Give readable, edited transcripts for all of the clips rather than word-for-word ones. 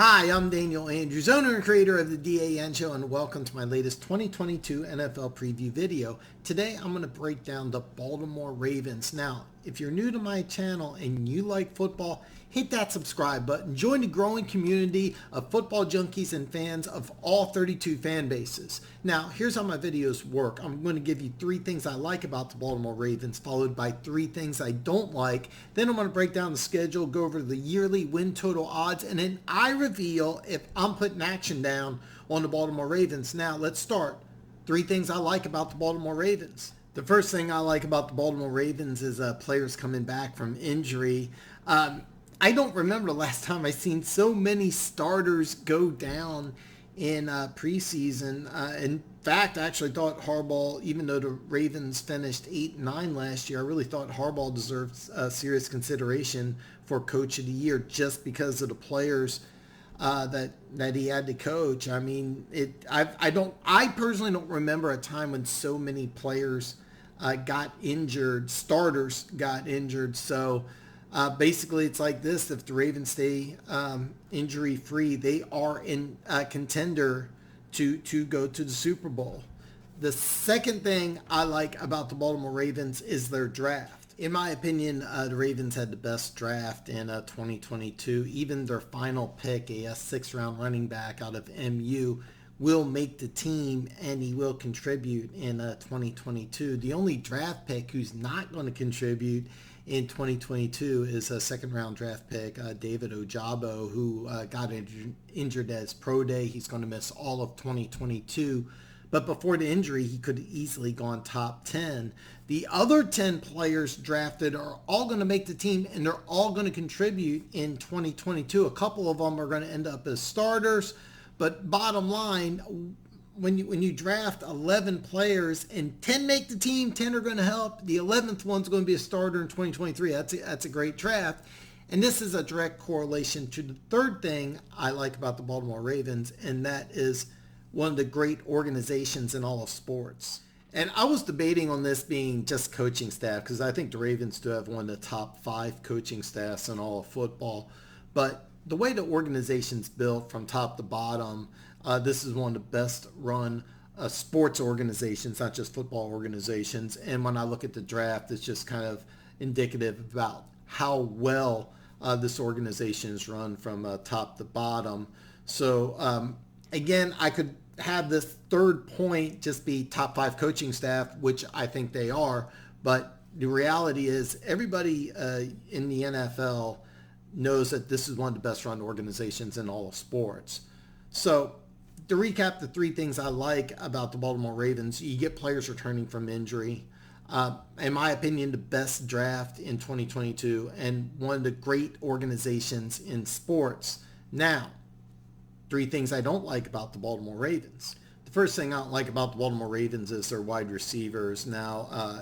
Hi, I'm Daniel Andrews, owner and creator of the DAN Show, and welcome to my latest 2022 NFL preview video. Today, I'm going to break down the Baltimore Ravens. Now, if you're new to my channel and you like football, hit that subscribe button. Join the growing community of football junkies and fans of all 32 fan bases. Now, here's how my videos work. I'm going to give you 3 things I like about the Baltimore Ravens, followed by 3 things I don't like. Then I'm going to break down the schedule, go over the yearly win total odds, and then I reveal if I'm putting action down on the Baltimore Ravens. Now, let's start. 3 things I like about the Baltimore Ravens. The first thing I like about the Baltimore Ravens is players coming back from injury. I don't remember the last time I seen so many starters go down in preseason. In fact, I actually thought Harbaugh, even though the Ravens finished 8-9 last year, I really thought Harbaugh deserved serious consideration for Coach of the Year just because of the players that he had to coach. I mean, I personally don't remember a time when so many players got injured, starters got injured. So basically, it's like this: if the Ravens stay injury free, they are in contender to go to the Super Bowl. The second thing I like about the Baltimore Ravens is their draft. In my opinion, the Ravens had the best draft in 2022. Even their final pick, a 6th-round running back out of MU, will make the team, and he will contribute in 2022. The only draft pick who's not going to contribute in 2022 is a 2nd-round draft pick, David Ojabo, who got injured as pro day. He's going to miss all of 2022. But before the injury, he could have easily gone top 10. The other 10 players drafted are all going to make the team, and they're all going to contribute in 2022. A couple of them are going to end up as starters. But bottom line, when you draft 11 players and 10 make the team, 10 are going to help. The 11th one's going to be a starter in 2023. That's a great draft. And this is a direct correlation to the third thing I like about the Baltimore Ravens, and that is one of the great organizations in all of sports. And I was debating on this being just coaching staff, because I think the Ravens do have one of the top 5 coaching staffs in all of football. But the way the organization's built from top to bottom, this is one of the best run sports organizations, not just football organizations. And when I look at the draft, it's just kind of indicative about how well this organization is run from top to bottom. So again, I could have this third point just be top 5 coaching staff, which I think they are. But the reality is everybody in the NFL knows that this is one of the best run organizations in all of sports. So to recap the 3 things I like about the Baltimore Ravens, you get players returning from injury. In my opinion, the best draft in 2022 and one of the great organizations in sports. Now, 3 things I don't like about the Baltimore Ravens. The first thing I don't like about the Baltimore Ravens is their wide receivers. Now,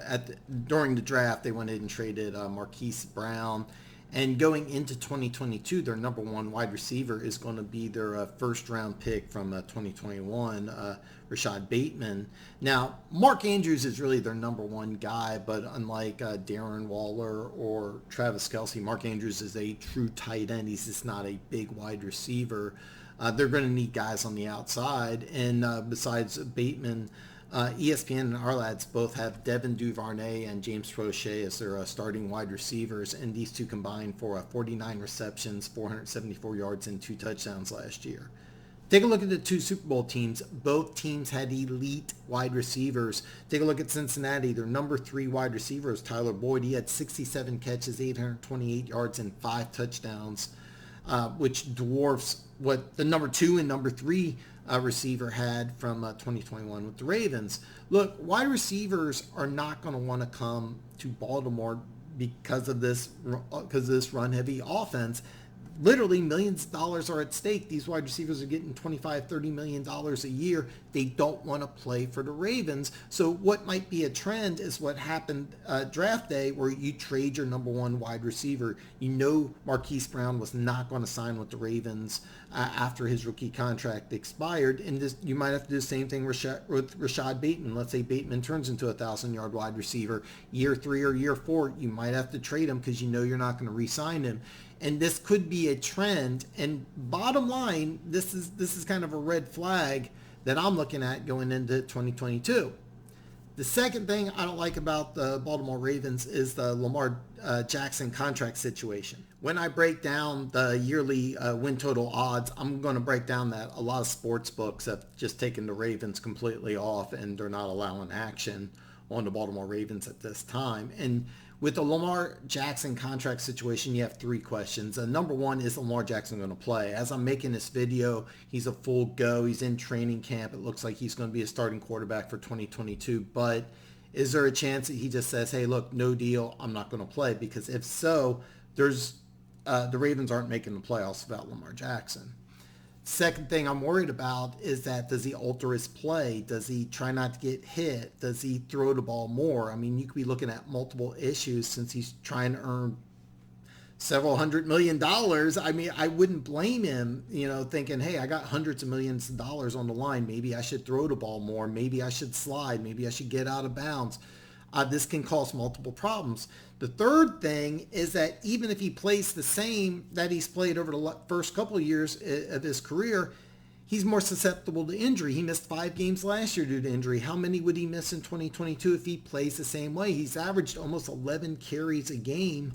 during the draft, they went in and traded Marquise Brown. And going into 2022, their number 1 wide receiver is going to be their first-round pick from 2021, Rashad Bateman. Now, Mark Andrews is really their number 1 guy, but unlike Darren Waller or Travis Kelce, Mark Andrews is a true tight end. He's just not a big wide receiver. They're going to need guys on the outside. And besides Bateman, ESPN and our lads both have Devin Duvernay and James Prochet as their starting wide receivers, and these two combined for 49 receptions, 474 yards, and 2 touchdowns last year. Take a look at the 2 Super Bowl teams. Both teams had elite wide receivers. Take a look at Cincinnati. Their number 3 wide receiver is Tyler Boyd. He had 67 catches, 828 yards, and 5 touchdowns, which dwarfs what the number 2 and number 3 receiver had from 2021 with the Ravens. Look, wide receivers are not going to want to come to Baltimore because of this run-heavy offense. Literally millions of dollars are at stake. These wide receivers are getting $25-30 million a year. They don't want to play for the Ravens. So what might be a trend is what happened draft day, where you trade your number 1 wide receiver. You know Marquise Brown was not going to sign with the Ravens after his rookie contract expired. And you might have to do the same thing with Rashad Bateman. Let's say Bateman turns into a 1,000-yard wide receiver. Year 3 or year 4, you might have to trade him because you know you're not going to re-sign him. and this could be a trend. And bottom line, this is kind of a red flag that I'm looking at going into 2022. The second thing I don't like about the Baltimore Ravens is the Lamar Jackson contract situation. When I break down the yearly win total odds, I'm going to break down that a lot of sports books have just taken the Ravens completely off, and they're not allowing action on the Baltimore Ravens at this time. And with the Lamar Jackson contract situation, you have three questions. Number one, is Lamar Jackson going to play? As I'm making this video, he's a full go. He's in training camp. It looks like he's going to be a starting quarterback for 2022. But is there a chance that he just says, hey, look, no deal, I'm not going to play? Because if so, the Ravens aren't making the playoffs without Lamar Jackson. Second thing I'm worried about is that, does he alter his play? Does he try not to get hit? Does he throw the ball more? I mean, you could be looking at multiple issues since he's trying to earn several $100 million. I mean, I wouldn't blame him, thinking, hey, I got hundreds of millions of dollars on the line. Maybe I should throw the ball more. Maybe I should slide. Maybe I should get out of bounds. This can cause multiple problems. The third thing is that even if he plays the same that he's played over the first couple of years of his career, he's more susceptible to injury. He missed 5 games last year due to injury. How many would he miss in 2022 if he plays the same way? He's averaged almost 11 carries a game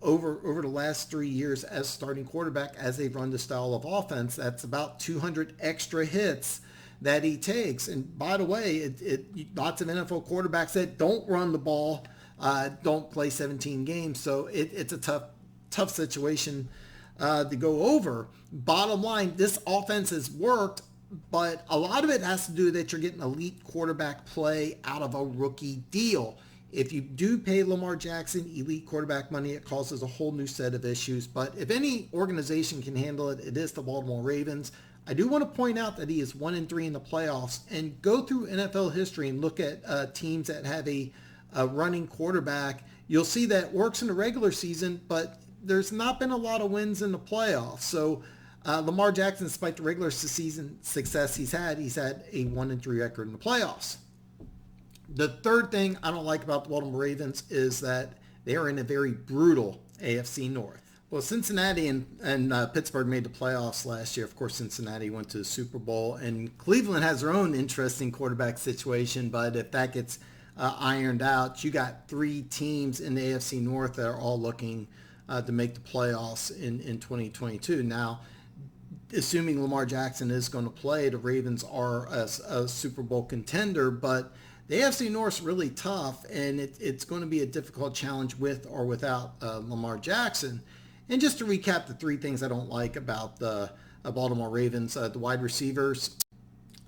over the last 3 years as starting quarterback as they've run the style of offense. That's about 200 extra hits that he takes. And by the way, lots of NFL quarterbacks that don't run the ball don't play 17 games. So it's a tough situation to go over. Bottom line, this offense has worked, but a lot of it has to do that you're getting elite quarterback play out of a rookie deal. If you do pay Lamar Jackson elite quarterback money, it causes a whole new set of issues. But if any organization can handle it, it is the Baltimore Ravens. I do want to point out that he is 1-3 in the playoffs, and go through NFL history and look at teams that have a running quarterback. You'll see that it works in the regular season, but there's not been a lot of wins in the playoffs. So Lamar Jackson, despite the regular season success he's had a 1-3 record in the playoffs. The third thing I don't like about the Baltimore Ravens is that they are in a very brutal AFC North. Well, Cincinnati and Pittsburgh made the playoffs last year. Of course, Cincinnati went to the Super Bowl, and Cleveland has their own interesting quarterback situation. But if that gets ironed out, you got 3 teams in the AFC North that are all looking to make the playoffs in 2022. Now, assuming Lamar Jackson is going to play, the Ravens are a Super Bowl contender, but the AFC North is really tough, and it's going to be a difficult challenge with or without Lamar Jackson. And just to recap the 3 things I don't like about the Baltimore Ravens, the wide receivers,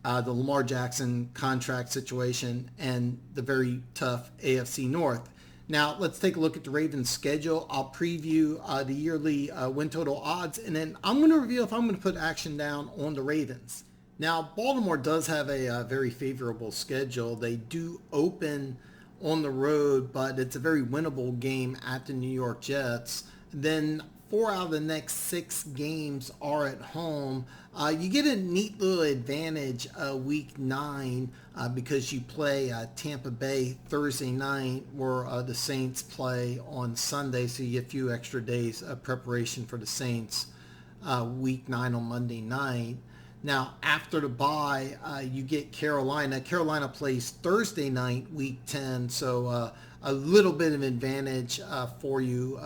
the Lamar Jackson contract situation, and the very tough AFC North. Now, let's take a look at the Ravens schedule. I'll preview the yearly win total odds, and then I'm going to reveal if I'm going to put action down on the Ravens. Now, Baltimore does have a very favorable schedule. They do open on the road, but it's a very winnable game at the New York Jets. Then 4 out of the next 6 games are at home. You get a neat little advantage week 9 because you play Tampa Bay Thursday night, where the Saints play on Sunday, so you get a few extra days of preparation for the Saints week 9 on Monday night. Now, after the bye, you get Carolina. Carolina plays Thursday night, week 10, so a little bit of advantage for you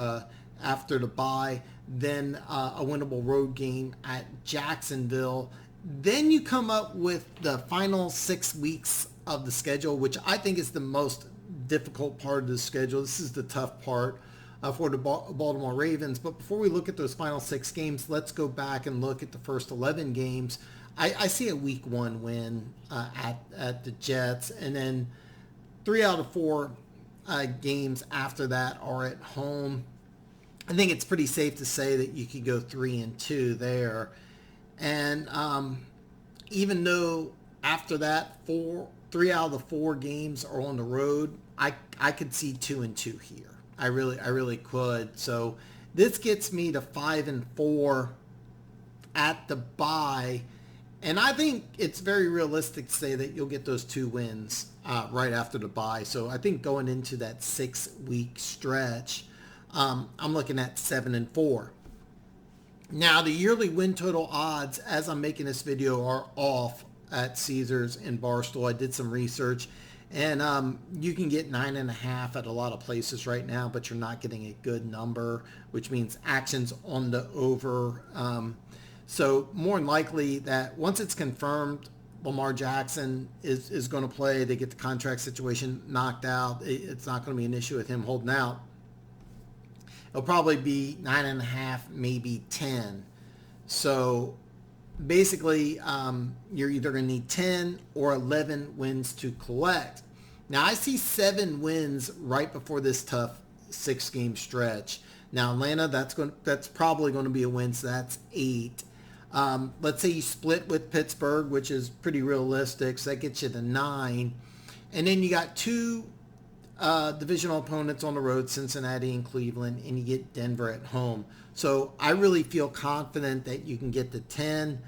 after the bye. Then a winnable road game at Jacksonville. Then you come up with the final 6 weeks of the schedule, which I think is the most difficult part of the schedule. This is the tough part for the Baltimore Ravens. But before we look at those final 6 games, let's go back and look at the first 11 games. I see a week 1 win at the Jets, and then 3 out of 4 games after that are at home. I think it's pretty safe to say that you could go 3-2 there. And even though after that 3 out of the 4 games are on the road, I could see 2-2 here. I really could. So this gets me to 5-4 at the bye. And I think it's very realistic to say that you'll get those 2 wins right after the bye. So I think going into that 6-week stretch, I'm looking at 7-4. Now, the yearly win total odds as I'm making this video are off at Caesars and Barstool. I did some research, and you can get 9.5 at a lot of places right now, but you're not getting a good number, which means actions on the over. So more than likely that once it's confirmed Lamar Jackson is going to play, they get the contract situation knocked out, it's not going to be an issue with him holding out. It'll probably be 9.5, maybe 10. So basically, you're either going to need 10 or 11 wins to collect. Now, I see 7 wins right before this tough 6-game stretch. Now, Atlanta, that's probably going to be a win, so that's 8. Let's say you split with Pittsburgh, which is pretty realistic, so that gets you to 9. And then you got 2 divisional opponents on the road, Cincinnati and Cleveland, and you get Denver at home. So I really feel confident that you can get to 10.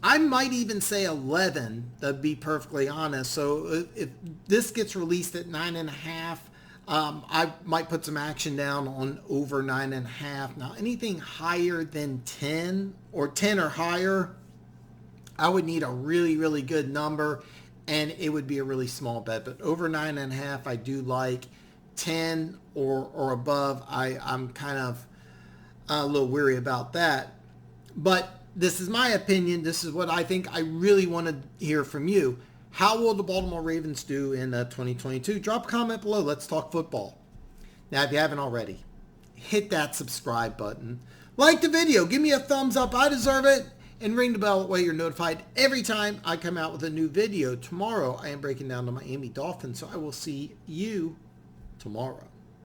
I might even say 11, to be perfectly honest. So if this gets released at 9.5, I might put some action down on over 9.5. Now, anything higher than 10 or 10 or higher, I would need a really, really good number, and it would be a really small bet. But over 9.5, I do like. 10 or above, I'm kind of a little weary about that. But this is my opinion. This is what I think. I really want to hear from you. How will the Baltimore Ravens do in 2022? Drop a comment below. Let's talk football. Now, if you haven't already, hit that subscribe button. Like the video. Give me a thumbs up. I deserve it. And ring the bell that way you're notified every time I come out with a new video. Tomorrow, I am breaking down the Miami Dolphins, so I will see you tomorrow.